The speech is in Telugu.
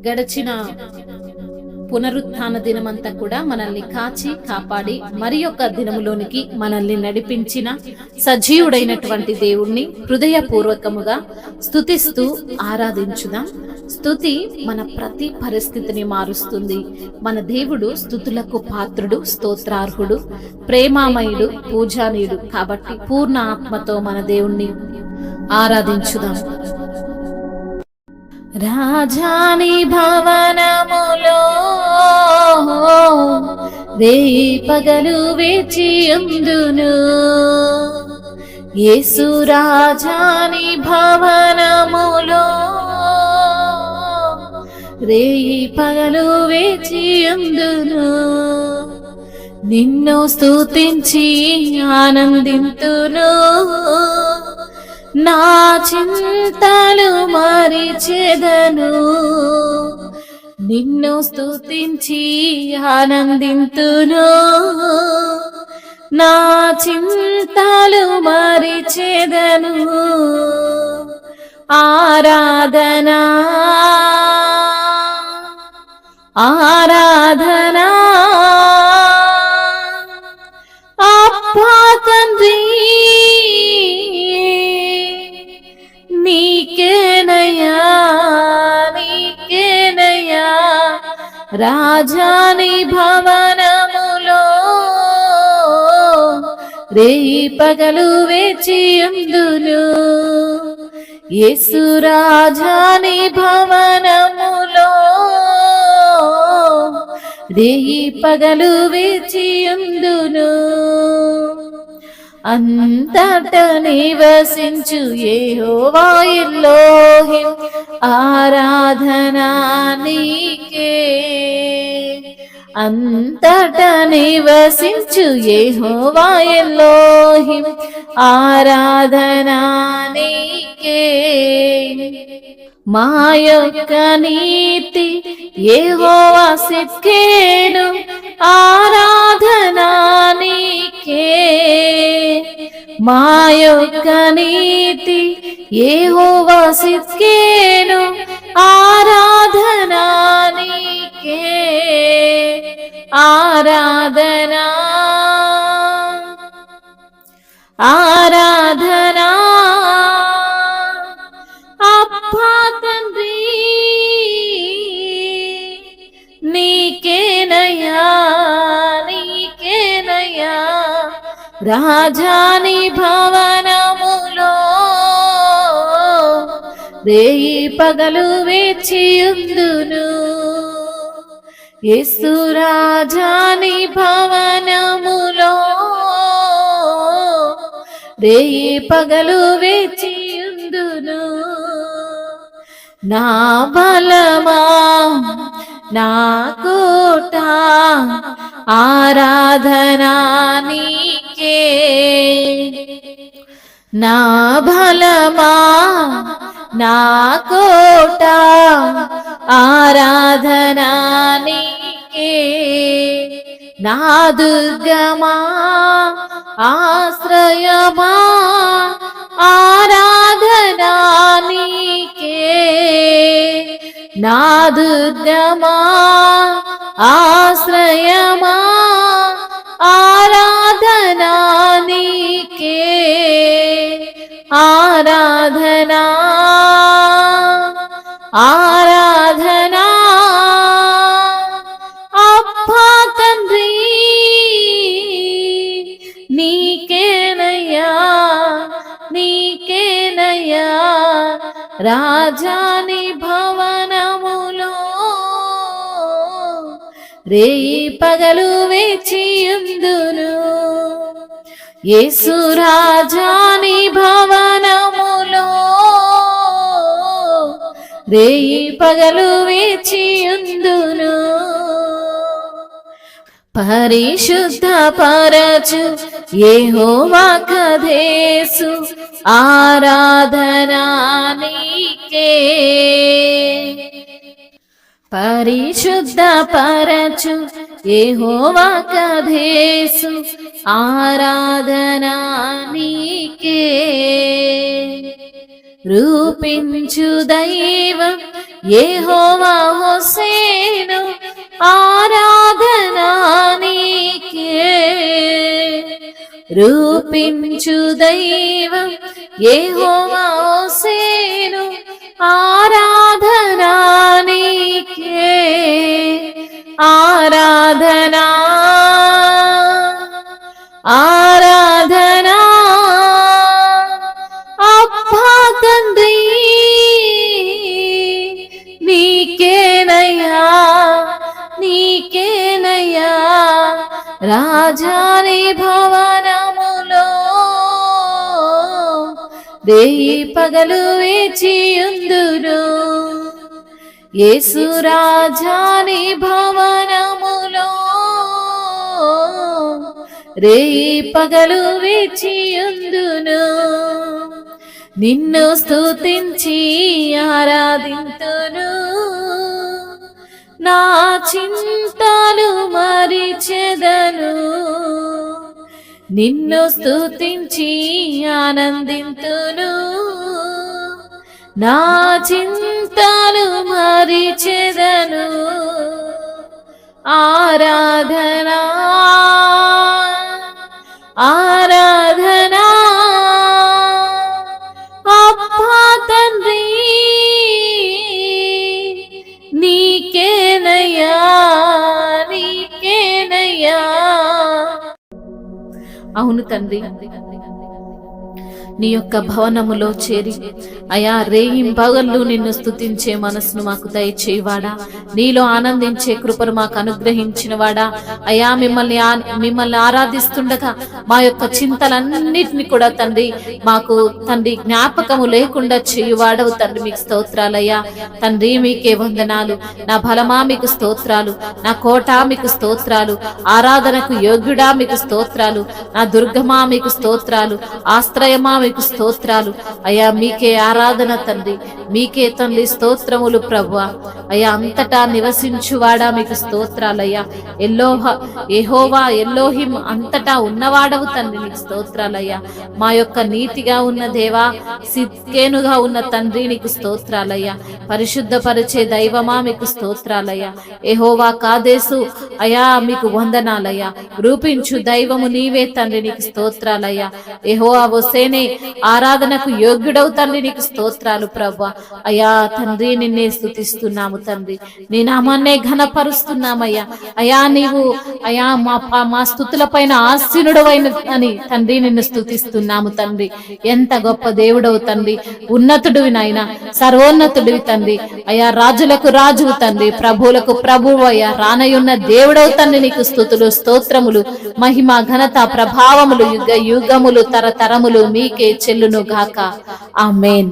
గడిచిన పునరుత్థాన దినమంతా కూడా మనల్ని కాచి కాపాడి మరి యొక్క దినములోనికి మనల్ని నడిపించిన సజీవుడైనటువంటి దేవుణ్ణి హృదయపూర్వకముగా స్తుతిస్తూ ఆరాధించుదాం. స్తుతి మన ప్రతి పరిస్థితిని మారుస్తుంది. మన దేవుడు స్తుతులకు పాత్రుడు, స్తోత్రార్హుడు, ప్రేమామయుడు, పూజానీయుడు. కాబట్టి పూర్ణ ఆత్మతో మన దేవుణ్ణి ఆరాధించుదాం. రాజాని భవనములో రేయి పగలు వేచియుందును. యేసు రాజాని భవనములో రేయి పగలు వేచియుందును. నిన్ను స్తుతించి ఆనందింతును. నా చింతలు మరిచెదను. నిన్ను స్తుతించి ఆనందింతును. నా చింతలు మరిచెదను. ఆరాధనా ఆరాధనా అప్పా తండ్రి నీకేనయ్యా, నీకేనయ్యా. రాజాని భవనములో రేయి పగలు వేచియుందును. యేసు రాజాని భవనములో రేయి పగలు వేచియుందును. అంతట నివసించు యెహోవా ఎలోహిం ఆరాధనా నీకే. అంతట నివసించు యెహోవా ఎలోహిం ఆరాధనా నీకే. మా యొక్క నీతి యెహోవా సిద్కేను ఆరాధనా నీకే. మా యొక్క నీతి యెహోవా సిద్కేను ఆరాధనా నీకే. ఆరాధనా ఆరాధనా అప్పా తండ్రి నీకేనయ్యా, నీకేనయ్యా. రాజాని భవనములో రేయి పగలు వేచియుందును. యేసు రాజాని భవనములో రేయి పగలు వేచియుందును. నా బలమా, నా కోట ఆరాధనా నీకే. నా బలమా, నా కోట ఆరాధనా నీకే. నా దుర్గమా, ఆశ్రయమా ఆరాధనా నీకే. నా దుర్గమా, ఆశ్రయమా ఆరాధనా నీకే. ఆరాధనా ఆరాధనా అప్పా తండ్రి నీకేనయ్యా, నీకేనయ్యా. రాజాని భవనములో రేయి పగలు వేచియుందును. యేసు రాజాని భవనములో రేయి పగలు వేచియుందును. పరిశుద్ధ పరచు యెహోవా కదేసు ఆరాధనా నీకే. పరిశుద్ధ పరచు యెహోవా కదేసు ఆరాధనా నీకే. రూపించు దైవం యెహోవా హోసేను ఆరాధనా నీకే. రూపించు దైవం యెహోవా హోసేను ఆరాధనా నీకే. ఆరాధనా ఆరాధనా అబ్బా తండ్రి నీకేనయ్యా నీకేనయ్యా. రాజాని భవనములో రేయి పగలు వేచియుందురు. యేసు రాజాని భవనములో రేయి పగలు వేచియుందును. నిన్ను స్తుతించి ఆరాధింతును. నా చింతలు మరిచెదను. నిన్ను స్తుతించి ఆనందింతును. నా చింతలు మరిచెదను. ఆరాధనా ఆరాధనా అబ్బా తండ్రి నీకేనయ్యా నీకేనయ్యా. అవును తండ్రి, నీ యొక్క భవనములో చేరి అయా రేయింబగళ్ళు నిన్ను స్తుతించే మనసును మాకు దయచేయవాడా. నీలో ఆనందించే కృపను మాకు అనుగ్రహించిన వాడా. అయా మిమ్మల్ని ఆరాధిస్తుండగా మా యొక్క చింతలన్నిటిని కూడా తండ్రి మాకు తండ్రి జ్ఞాపకము లేకుండా చేయువాడవు తండ్రి. మీకు స్తోత్రాలయ్యా తండ్రి. మీకే వందనాలు. నా బలమా మీకు స్తోత్రాలు. నా కోట మీకు స్తోత్రాలు. ఆరాధనకు యోగ్యుడా మీకు స్తోత్రాలు. నా దుర్గమా మీకు స్తోత్రాలు. ఆశ్రయమా మీకు స్తోత్రాలు. అయ్యా మీకే ఆరాధన తండ్రి. మీకే తండ్రి స్తోత్రములు ప్రభువా. అయ్యా అంతటా నివసించువాడా మీకు స్తోత్రాలయ్యా. యెహోవా ఎల్లోహిం అంతటా ఉన్నవాడవు తండ్రి. నీకు స్తోత్రాలయ్యా. మా యొక్క నీతిగా ఉన్న దేవా, సిద్కేనుగా ఉన్న తండ్రి నీకు స్తోత్రాలయ్యా. పరిశుద్ధపరిచే దైవమా మీకు స్తోత్రాలయ్యా. యెహోవా కాదేశు అయా మీకు వందనాలయ్యా. రూపించు దైవము నీవే తండ్రి. నీకు స్తోత్రాలయ్యా. యెహోవా హోసేనే ఆరాధనకు యోగ్యుడవు తండ్రి. నీకు స్తోత్రాలు ప్రభువా. అయా తండ్రి నిన్నే స్తుతిస్తున్నాము తండ్రి. నీ నామాన్నే ఘనపరుస్తున్నామయ్యా. అయా నీవు అయా మా స్తుతుల పైన ఆసీనుడవైన అని తండ్రి నిన్ను స్తుతిస్తున్నాము తండ్రి. ఎంత గొప్ప దేవుడవు తండ్రి. ఉన్నతుడివి నాయన, సర్వోన్నతుడివి తండ్రి. అయా రాజులకు రాజువు తండ్రి, ప్రభువులకు ప్రభువు అయ్యా. రానయున్న దేవుడవు తండ్రి. నీకు స్తుతులు స్తోత్రములు మహిమ ఘనత ప్రభావములు యుగ యుగములు తరతరములు మీకే చెల్లును గాక. ఆమేన్.